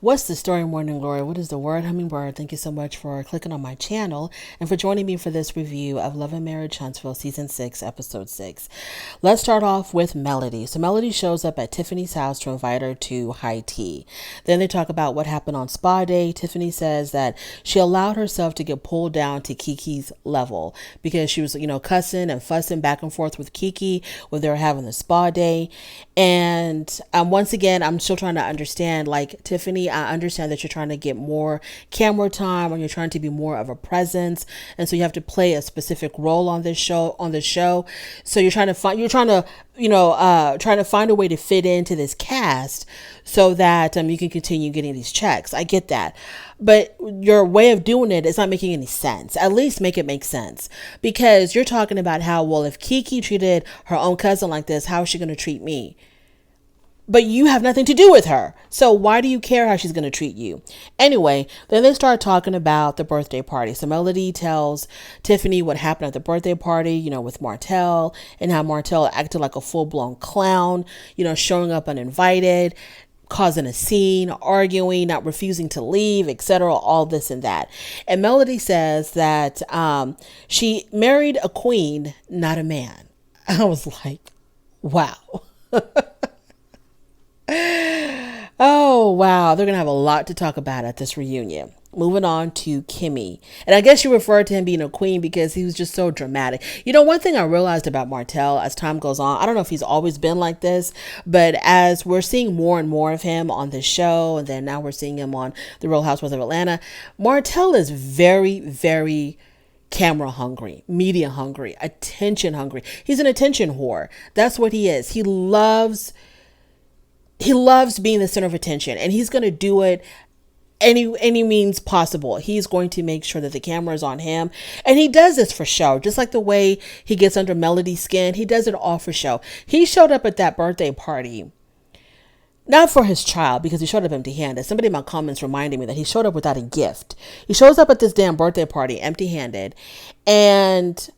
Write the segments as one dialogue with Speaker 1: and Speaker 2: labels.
Speaker 1: What's the story, Morning Glory? What is the word, Hummingbird? Thank you so much for clicking on my channel and for joining me for this review of Love and Marriage Huntsville Season 6, Episode 6. Let's start off with Melody. So Melody shows up at Tiffany's house to invite her to high tea. Then they talk about what happened on spa day. Tiffany says that she allowed herself to get pulled down to Kiki's level because she was, cussing and fussing back and forth with Kiki when they were having the spa day. And once again, I'm still trying to understand, like, Tiffany, I understand that you're trying to get more camera time or you're trying to be more of a presence. And so you have to play a specific role on this show, So you're trying to find a way to fit into this cast so that you can continue getting these checks. I get that. But your way of doing it is not making any sense. At least make it make sense. Because you're talking about how, well, if Kiki treated her own cousin like this, how is she going to treat me? But you have nothing to do with her. So why do you care how she's going to treat you? Anyway, then they start talking about the birthday party. So Melody tells Tiffany what happened at the birthday party, with Martell, and how Martell acted like a full-blown clown, showing up uninvited, causing a scene, arguing, not refusing to leave, etc., all this and that. And Melody says that she married a queen, not a man. I was like, wow. Oh, wow. They're going to have a lot to talk about at this reunion. Moving on to Kimmy. And I guess you referred to him being a queen because he was just so dramatic. One thing I realized about Martell as time goes on, I don't know if he's always been like this, but as we're seeing more and more of him on this show, and then now we're seeing him on The Real Housewives of Atlanta, Martell is very, very camera hungry, media hungry, attention hungry. He's an attention whore. That's what he is. He loves being the center of attention, and he's going to do it any means possible. He's going to make sure that the camera is on him, and he does this for show. Just like the way he gets under Melody's skin, he does it all for show. He showed up at that birthday party not for his child, because he showed up empty-handed. Somebody in my comments reminded me that he showed up without a gift. He shows up at this damn birthday party empty-handed, and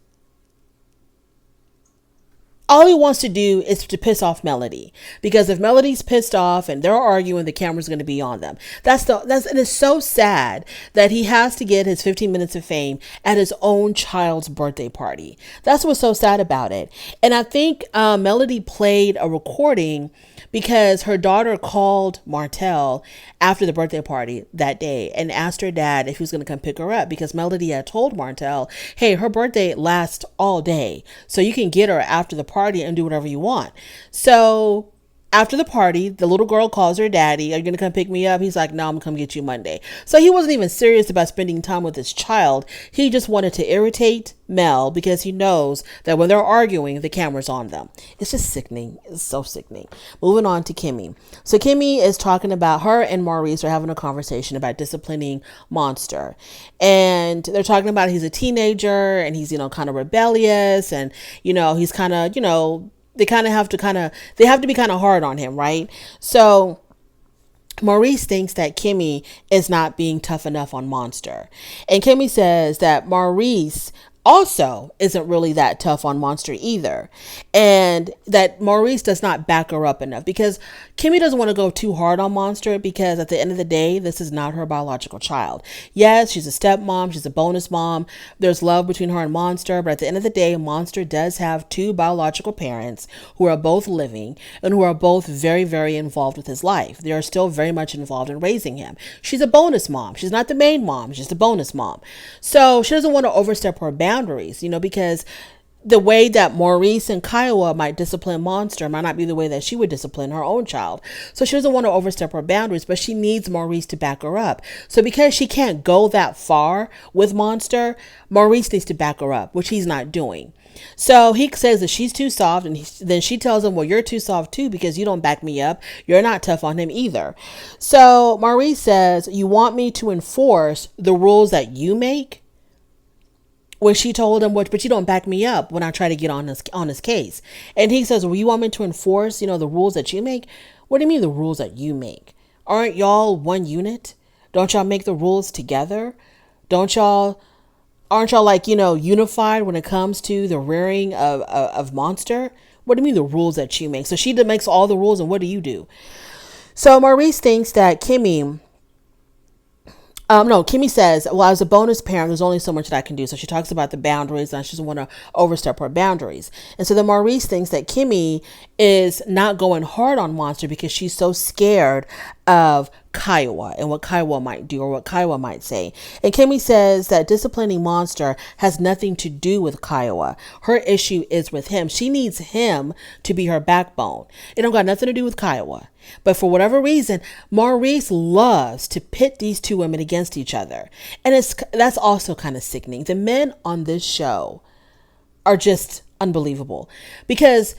Speaker 1: all he wants to do is to piss off Melody, because if Melody's pissed off and they're arguing, the camera's going to be on them. And it's so sad that he has to get his 15 minutes of fame at his own child's birthday party. That's what's so sad about it. And I think Melody played a recording because her daughter called Martell after the birthday party that day and asked her dad if he was going to come pick her up, because Melody had told Martell, hey, her birthday lasts all day, so you can get her after the party and do whatever you want. So after the party, the little girl calls her daddy, are you going to come pick me up? He's like, no, I'm going to come get you Monday. So he wasn't even serious about spending time with his child. He just wanted to irritate Mel because he knows that when they're arguing, the camera's on them. It's just sickening. It's so sickening. Moving on to Kimmy. So Kimmy is talking about, her and Maurice are having a conversation about disciplining Monster. And they're talking about he's a teenager and he's, kind of rebellious, and, he's kind of, they have to be kind of hard on him, right? So Maurice thinks that Kimmy is not being tough enough on Monster. And Kimmy says that Maurice also isn't really that tough on Monster either. And that Maurice does not back her up enough, because Kimmy doesn't want to go too hard on Monster, because at the end of the day, this is not her biological child. Yes, she's a stepmom. She's a bonus mom. There's love between her and Monster. But at the end of the day, Monster does have two biological parents who are both living and who are both very, very involved with his life. They are still very much involved in raising him. She's a bonus mom. She's not the main mom. She's the bonus mom. So she doesn't want to overstep her boundaries, because the way that Maurice and Kiowa might discipline Monster might not be the way that she would discipline her own child. So she doesn't want to overstep her boundaries, but she needs Maurice to back her up. So because she can't go that far with Monster, Maurice needs to back her up, which he's not doing. So he says that she's too soft, and then she tells him, well, you're too soft too, because you don't back me up. You're not tough on him either. So Maurice says, you want me to enforce the rules that you make? When she told him, but you don't back me up when I try to get on his case. And he says, well, you want me to enforce, the rules that you make? What do you mean the rules that you make? Aren't y'all one unit? Don't y'all make the rules together? Aren't y'all unified when it comes to the rearing of Monster? What do you mean the rules that you make? So she makes all the rules, and what do you do? So Maurice thinks that Kimmy No, Kimmy says, well, as a bonus parent, there's only so much that I can do. So she talks about the boundaries and she doesn't want to overstep her boundaries. And so then Maurice thinks that Kimmy is not going hard on Monster because she's so scared of Kiowa and what Kiowa might do or what Kiowa might say. And Kimmy says that disciplining Monster has nothing to do with Kiowa. Her issue is with him. She needs him to be her backbone. It don't got nothing to do with Kiowa. But for whatever reason, Maurice loves to pit these two women against each other. And that's also kind of sickening. The men on this show are just unbelievable because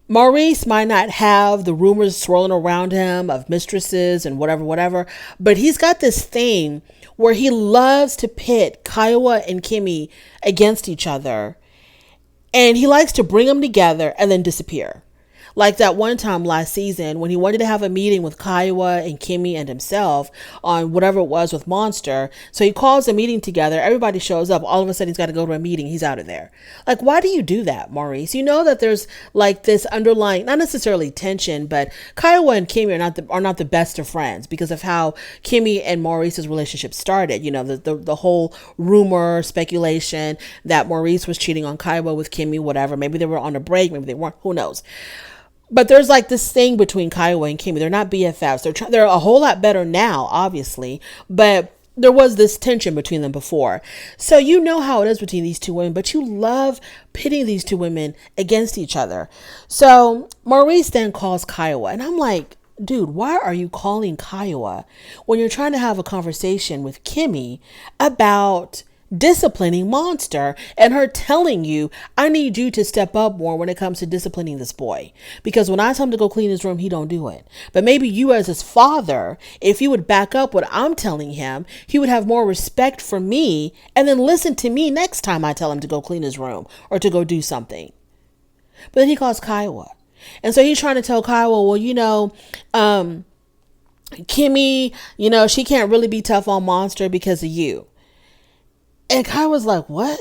Speaker 1: Maurice might not have the rumors swirling around him of mistresses and whatever, but he's got this thing where he loves to pit Kiowa and Kimmy against each other. And he likes to bring them together and then disappear. Like that one time last season when he wanted to have a meeting with Kiowa and Kimmy and himself on whatever it was with Monster. So he calls a meeting together. Everybody shows up. All of a sudden he's got to go to a meeting. He's out of there. Like, why do you do that, Maurice? You know that there's like this underlying, not necessarily tension, but Kiowa and Kimmy are not the best of friends because of how Kimmy and Maurice's relationship started. You know, the whole rumor, speculation that Maurice was cheating on Kiowa with Kimmy, whatever. Maybe they were on a break. Maybe they weren't. Who knows? But there's like this thing between Kiowa and Kimmy. They're not BFFs. They're a whole lot better now, obviously. But there was this tension between them before. So you know how it is between these two women. But you love pitting these two women against each other. So Maurice then calls Kiowa. And I'm like, dude, why are you calling Kiowa when you're trying to have a conversation with Kimmy about disciplining Monster and her telling you, I need you to step up more when it comes to disciplining this boy, because when I tell him to go clean his room, he don't do it. But maybe you as his father, if you would back up what I'm telling him, he would have more respect for me and then listen to me next time I tell him to go clean his room or to go do something. But then he calls Kiowa. And so he's trying to tell Kiowa, well, Kimmy, she can't really be tough on Monster because of you. And Kai was like, what?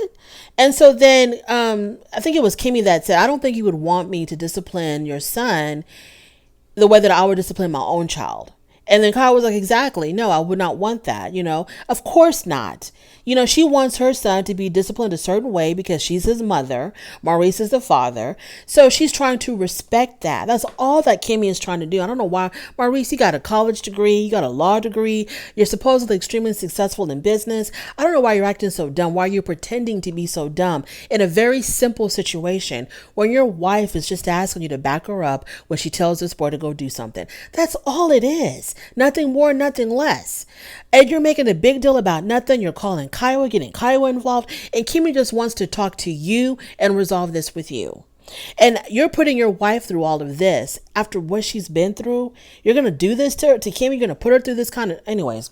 Speaker 1: And so then I think it was Kimmy that said, I don't think you would want me to discipline your son the way that I would discipline my own child. And then Kyle was like, exactly. No, I would not want that. Of course not. She wants her son to be disciplined a certain way because she's his mother. Maurice is the father. So she's trying to respect that. That's all that Kimmy is trying to do. I don't know why. Maurice, you got a college degree. You got a law degree. You're supposedly extremely successful in business. I don't know why you're acting so dumb. Why you're pretending to be so dumb in a very simple situation when your wife is just asking you to back her up when she tells this boy to go do something. That's all it is. Nothing more, nothing less. And you're making a big deal about nothing. You're calling Kiowa, getting Kiowa involved. And Kimmy just wants to talk to you and resolve this with you. And you're putting your wife through all of this after what she's been through. You're going to do this to Kimmy. You're going to put her through this kind of... Anyways.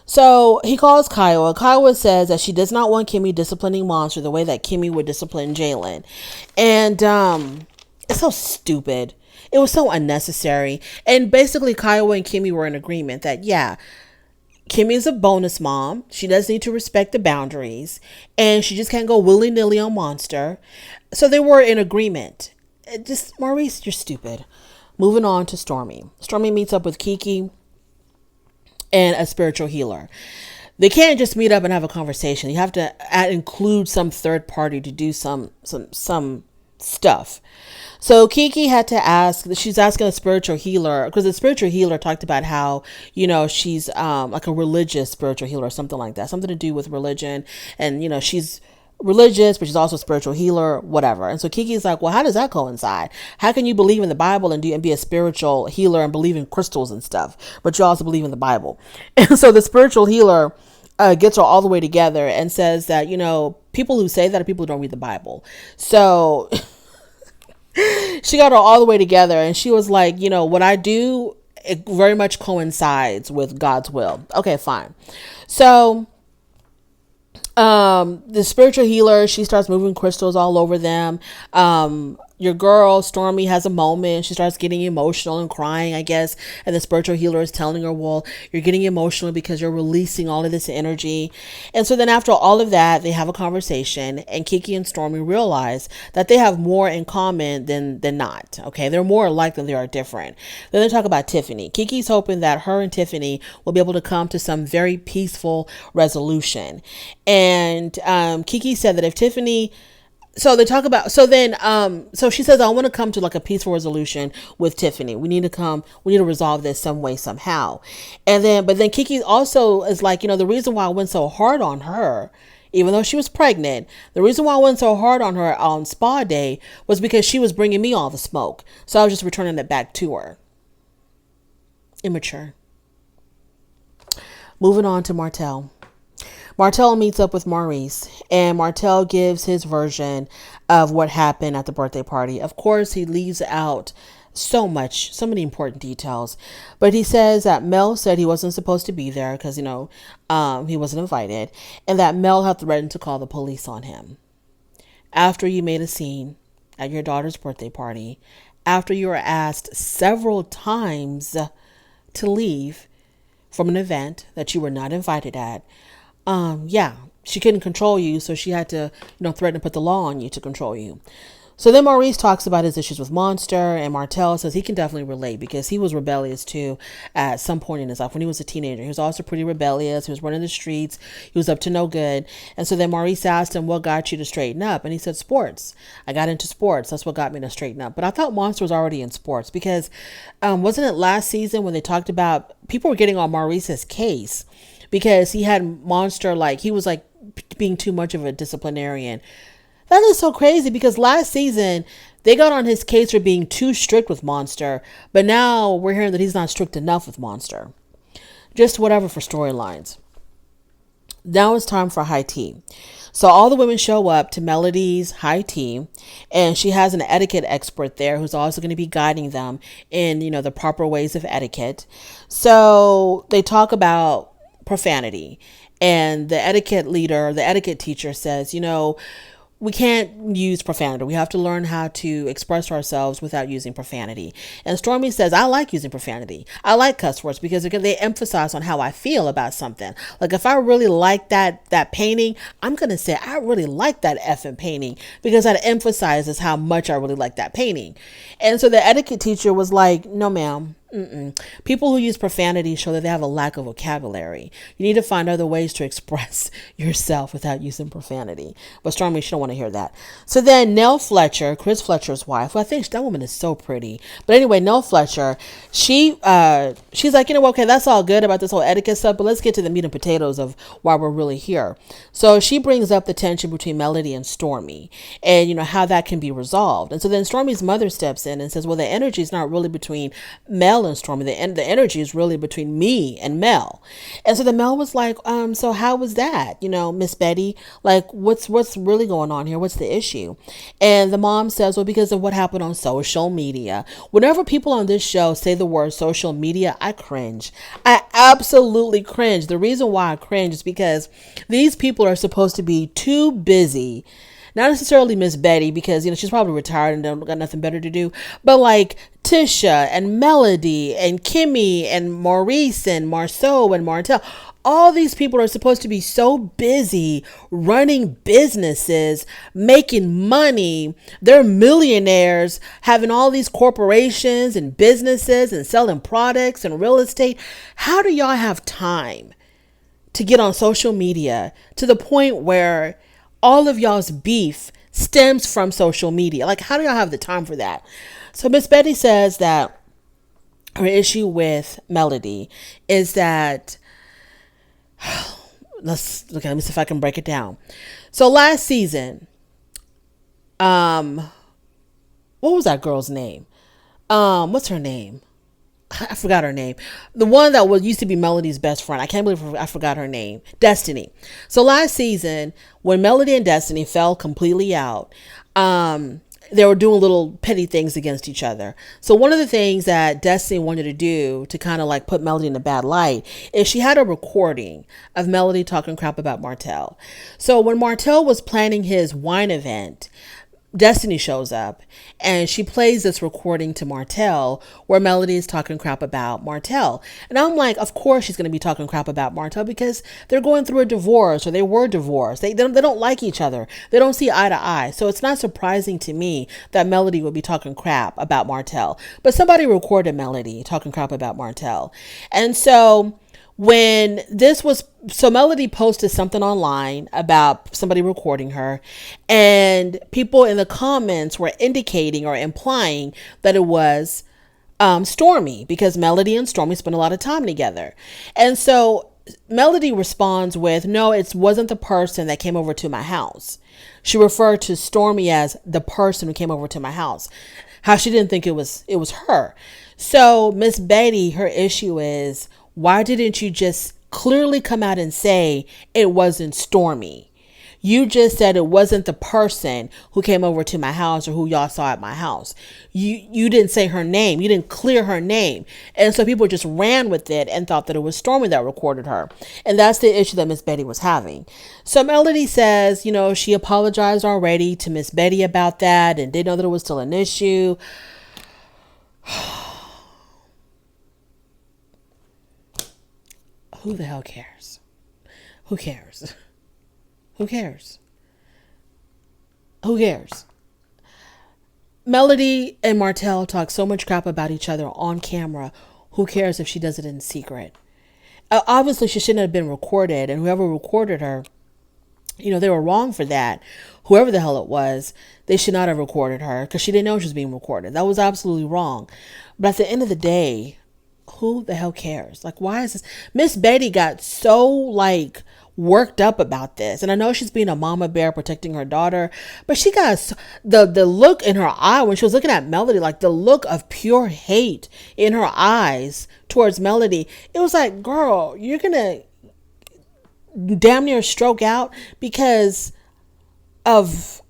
Speaker 1: So he calls Kiowa. Kiowa says that she does not want Kimmy disciplining Monster the way that Kimmy would discipline Jalen. And it's so stupid. It was so unnecessary. And basically Kiowa and Kimmy were in agreement that, yeah, Kimmy is a bonus mom. She does need to respect the boundaries. And she just can't go willy-nilly on Monster. So they were in agreement. Maurice, you're stupid. Moving on to Stormy. Stormy meets up with Kiki and a spiritual healer. They can't just meet up and have a conversation. You have to include some third party to do some stuff. So Kiki had to ask, she's asking a spiritual healer, because the spiritual healer talked about how, she's like a religious spiritual healer or something like that, something to do with religion. And, she's religious, but she's also a spiritual healer, whatever. And so Kiki's like, well, how does that coincide? How can you believe in the Bible and be a spiritual healer and believe in crystals and stuff, but you also believe in the Bible? And so the spiritual healer gets her all the way together and says that, people who say that are people who don't read the Bible. So she got her all the way together and she was like, what I do, it very much coincides with God's will. Okay, fine. So the spiritual healer, she starts moving crystals all over them. your girl Stormy has a moment. She starts getting emotional and crying, I guess. And the spiritual healer is telling her, well, you're getting emotional because you're releasing all of this energy. And so then after all of that, they have a conversation, and Kiki and Stormy realize that they have more in common than not. Okay. They're more alike than they are different. Then they talk about Tiffany. Kiki's hoping that her and Tiffany will be able to come to some very peaceful resolution. And Kiki said that if Tiffany, so they talk about, so she says, I want to come to like a peaceful resolution with Tiffany. We need to resolve this some way, somehow. But then Kiki also is like, the reason why I went so hard on her, even though she was pregnant, the reason why I went so hard on her on spa day was because she was bringing me all the smoke. So I was just returning it back to her. Immature. Moving on to Martell. Martell meets up with Maurice, and Martell gives his version of what happened at the birthday party. Of course, he leaves out so many important details, but he says that Mel said he wasn't supposed to be there because, he wasn't invited, and that Mel had threatened to call the police on him. After you made a scene at your daughter's birthday party, after you were asked several times to leave from an event that you were not invited at, she couldn't control you, so she had to, threaten to put the law on you to control you. So then Maurice talks about his issues with Monster, and Martell says he can definitely relate because he was rebellious too at some point in his life when he was a teenager. He was also pretty rebellious. He was running the streets. He was up to no good. And so then Maurice asked him, what got you to straighten up? And he said, sports. I got into sports. That's what got me to straighten up. But I thought Monster was already in sports because wasn't it last season when they talked about people were getting on Maurice's case because he had Monster, like he was like being too much of a disciplinarian. That is so crazy because last season they got on his case for being too strict with Monster, but now we're hearing that he's not strict enough with Monster. Just whatever for storylines. Now it's time for high tea. So all the women show up to Melody's high tea, and she has an etiquette expert there who's also going to be guiding them in, the proper ways of etiquette. So they talk about profanity, and the etiquette teacher says, we can't use profanity. We have to learn how to express ourselves without using profanity. And Stormy says, I like using profanity. I like cuss words because they emphasize on how I feel about something. Like if I really like that painting, I'm going to say, I really like that effing painting because that emphasizes how much I really like that painting. And so the etiquette teacher was like, no, ma'am. People who use profanity show that they have a lack of vocabulary. You need to find other ways to express yourself without using profanity. But Stormy, she don't want to hear that. So then Nell Fletcher, Chris Fletcher's wife, who I think that woman is so pretty. But anyway, Nell Fletcher, she's like, okay, that's all good about this whole etiquette stuff, but let's get to the meat and potatoes of why we're really here. So she brings up the tension between Melody and Stormy and, how that can be resolved. And so then Stormy's mother steps in and says, well, the energy is not really between Mel and Stormy. The energy is really between me and Mel. And so the Mel was like, so how was that? Miss Betty, like what's really going on here? What's the issue? And the mom says, well, because of what happened on social media. Whenever people on this show say the word social media, I cringe. I absolutely cringe. The reason why I cringe is because these people are supposed to be too busy. Not necessarily Miss Betty because, she's probably retired and don't got nothing better to do. But like Tisha and Melody and Kimmy and Maurice and Marceau and Martell, all these people are supposed to be so busy running businesses, making money. They're millionaires, having all these corporations and businesses and selling products and real estate. How do y'all have time to get on social media to the point where all of y'all's beef stems from social media? Like, how do y'all have the time for that? So Miss Betty says that her issue with Melody is that, let me see if I can break it down. So last season, what was that girl's name? What's her name? I forgot her name. The one that used to be Melody's best friend. I can't believe I forgot her name. Destiny. So last season, when Melody and Destiny fell completely out, they were doing little petty things against each other. So one of the things that Destiny wanted to do to kind of like put Melody in a bad light is she had a recording of Melody talking crap about Martell. So when Martell was planning his wine event, Destiny shows up and she plays this recording to Martell where Melody is talking crap about Martell. And I'm like, of course she's going to be talking crap about Martell because they're going through a divorce or they were divorced. They don't like each other. They don't see eye to eye. So it's not surprising to me that Melody would be talking crap about Martell. But somebody recorded Melody talking crap about Martell. And so when this was, so Melody posted something online about somebody recording her, and people in the comments were indicating or implying that it was Stormy, because Melody and Stormy spend a lot of time together. And so Melody responds with, no, it wasn't the person that came over to my house. She referred to Stormy as the person who came over to my house. How she didn't think it was her. So Miss Betty, her issue is, why didn't you just clearly come out and say it wasn't Stormy? You just said it wasn't the person who came over to my house or who y'all saw at my house. You didn't say her name. You didn't clear her name. And so people just ran with it and thought that it was Stormy that recorded her. And that's the issue that Miss Betty was having. So Melody says, she apologized already to Miss Betty about that and didn't know that it was still an issue. Who the hell cares? Who cares? Who cares? Who cares? Melody and Martell talk so much crap about each other on camera. Who cares if she does it in secret? Obviously, she shouldn't have been recorded, and whoever recorded her, they were wrong for that. Whoever the hell it was, they should not have recorded her because she didn't know she was being recorded. That was absolutely wrong. But at the end of the day, who the hell cares? Like, why is this? Miss Betty got so worked up about this. And I know she's being a mama bear protecting her daughter, but she got the look in her eye when she was looking at Melody, like the look of pure hate in her eyes towards Melody. It was like, girl, you're going to damn near stroke out because of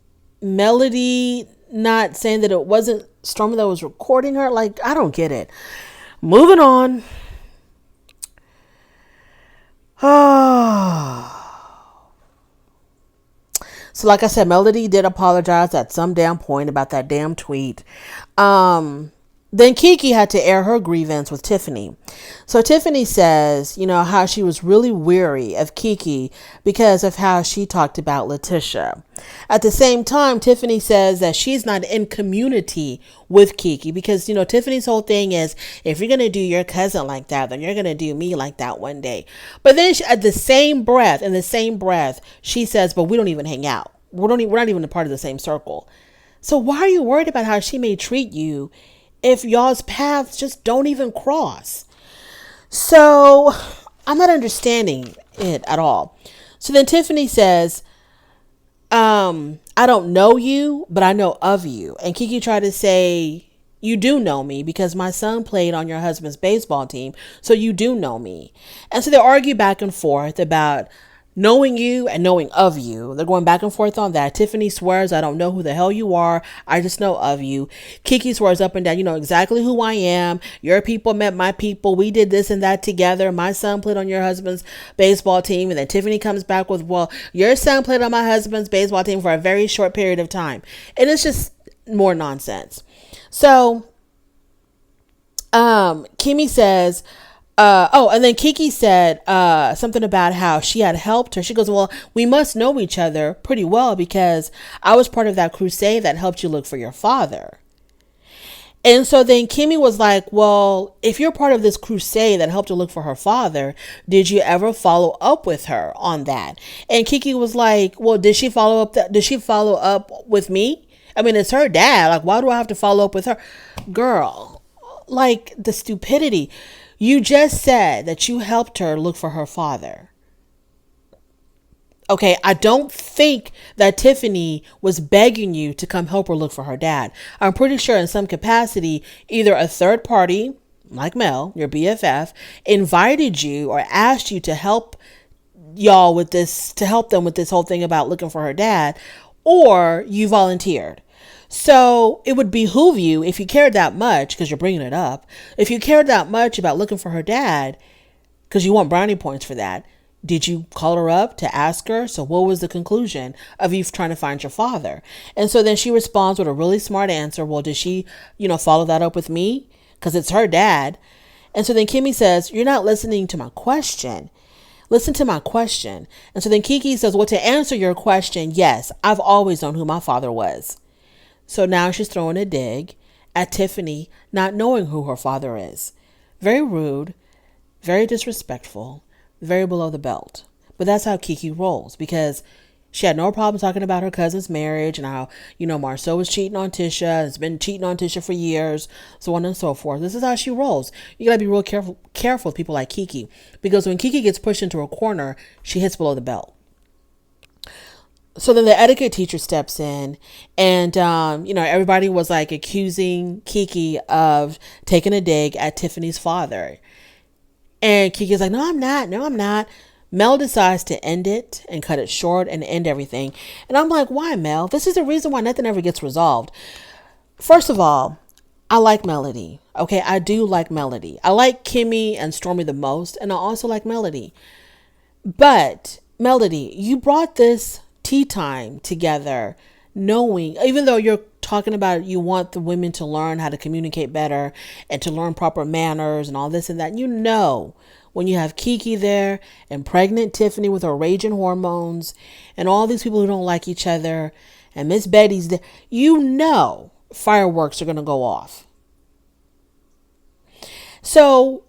Speaker 1: Melody not saying that it wasn't Stormy that was recording her. Like, I don't get it. Moving on. So like I said, Melody did apologize at some damn point about that damn tweet. Then Kiki had to air her grievance with Tiffany. So Tiffany says, how she was really weary of Kiki because of how she talked about Letitia. At the same time, Tiffany says that she's not in community with Kiki because, Tiffany's whole thing is, if you're going to do your cousin like that, then you're going to do me like that one day. But then in the same breath, she says, but we don't even hang out. We're not even a part of the same circle. So why are you worried about how she may treat you if y'all's paths just don't even cross? So I'm not understanding it at all. So then Tiffany says, I don't know you, but I know of you. And Kiki tried to say, you do know me because my son played on your husband's baseball team. So you do know me. And so they argue back and forth about knowing you and knowing of you. They're going back and forth on that. Tiffany swears, I don't know who the hell you are. I just know of you. Kiki swears up and down, you know exactly who I am. Your people met my people. We did this and that together. My son played on your husband's baseball team. And then Tiffany comes back with, well, your son played on my husband's baseball team for a very short period of time. And it's just more nonsense. So, Kimmy says, and then Kiki said something about how she had helped her. She goes, well, we must know each other pretty well because I was part of that crusade that helped you look for your father. And so then Kimmy was like, well, if you're part of this crusade that helped her look for her father, did you ever follow up with her on that? And Kiki was like, well, did she follow up with me? I mean, it's her dad. Like, why do I have to follow up with her? Girl, like the stupidity. You just said that you helped her look for her father. Okay, I don't think that Tiffany was begging you to come help her look for her dad. I'm pretty sure in some capacity, either a third party, like Mel, your BFF, invited you or asked you to help y'all with this, to help them with this whole thing about looking for her dad, or you volunteered. So it would behoove you, if you cared that much, because you're bringing it up, if you cared that much about looking for her dad, because you want brownie points for that, Did you call her up to ask her? So what was the conclusion of you trying to find your father? And so then she responds with a really smart answer. Well, did she, follow that up with me? Because it's her dad. And so then Kimmy says, you're not listening to my question. Listen to my question. And so then Kiki says, well, to answer your question, yes, I've always known who my father was. So now she's throwing a dig at Tiffany, not knowing who her father is. Very rude, very disrespectful, very below the belt. But that's how Kiki rolls, because she had no problem talking about her cousin's marriage and how, Marceau was cheating on Tisha, has been cheating on Tisha for years, so on and so forth. This is how she rolls. You gotta be real careful with people like Kiki, because when Kiki gets pushed into a corner, she hits below the belt. So then the etiquette teacher steps in and, everybody was like accusing Kiki of taking a dig at Tiffany's father. And Kiki's like, no, I'm not. Mel decides to end it and cut it short and end everything. And I'm like, why, Mel? This is the reason why nothing ever gets resolved. First of all, I like Melody. Okay, I do like Melody. I like Kimmy and Stormy the most, and I also like Melody. But, Melody, you brought this tea time together knowing, even though you're talking about you want the women to learn how to communicate better and to learn proper manners and all this and that, when you have Kiki there and pregnant Tiffany with her raging hormones and all these people who don't like each other and Miss Betty's there, fireworks are going to go off. So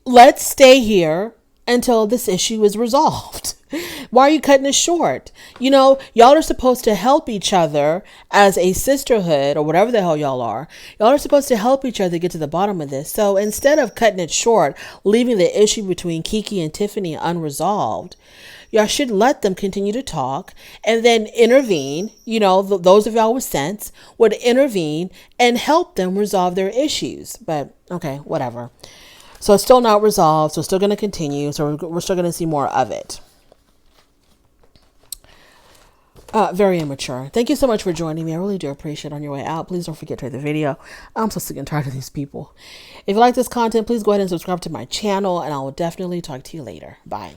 Speaker 1: let's stay here until this issue is resolved. Why are you cutting it short? Y'all are supposed to help each other as a sisterhood or whatever the hell y'all are. Y'all are supposed to help each other get to the bottom of this. So instead of cutting it short, leaving the issue between Kiki and Tiffany unresolved, y'all should let them continue to talk and then intervene. Those of y'all with sense would intervene and help them resolve their issues. But okay, whatever. So it's still not resolved. So it's still going to continue. So we're still going to see more of it. Very immature. Thank you so much for joining me. I really do appreciate it. On your way out, please don't forget to rate the video. I'm so sick and tired of these people. If you like this content, please go ahead and subscribe to my channel, and I will definitely talk to you later. Bye.